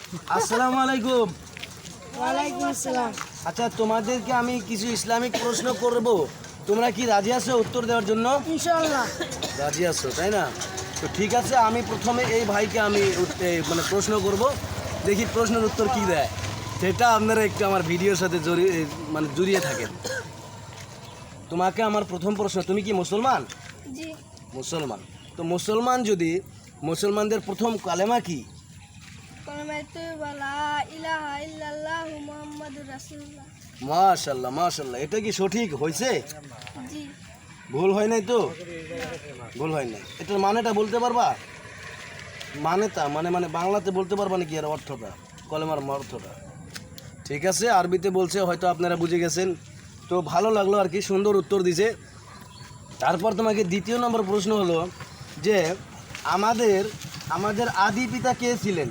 আসসালামু আলাইকুম। ওয়ালাইকুম আসসালাম। আচ্ছা, তোমাদেরকে আমি কিছু ইসলামিক প্রশ্ন করব, তোমরা কি রাজি আছো উত্তর দেওয়ার জন্য? ইনশাআল্লাহ। রাজি আছো তাই না? তো ঠিক আছে, আমি প্রথমে এই ভাইকে আমি মানে প্রশ্ন করব, দেখি প্রশ্নের উত্তর কি দেয়, সেটা আপনারা একটু আমার ভিডিওর সাথে জড়িয়ে থাকেন। তোমাকে আমার প্রথম প্রশ্ন, তুমি কি মুসলমান? জি। মুসলমান। তো মুসলমানদের প্রথম কালেমা কি? কালিমাতু লা ইলাহা ইল্লাল্লাহু মুহাম্মাদুর রাসূলুল্লাহ। মাশাআল্লাহ মাশাআল্লাহ, এটা কি সঠিক হয়েছে? জি। ভুল হয় নাই তো? ভুল হয় নাই। এটার মানেটা বলতে পারবা? মানে বাংলাতে বলতে পারবা নাকি এর অর্থটা, কলেমার অর্থটা? ঠিক আছে, আরবিতে বলছে, হয়তো আপনারা বুঝে গেছেন। তো ভালো লাগলো আর কি, সুন্দর উত্তর দিছে। তারপর তোমাকে দ্বিতীয় নম্বর প্রশ্ন হলো যে আমাদের আদি পিতা কে ছিলেন?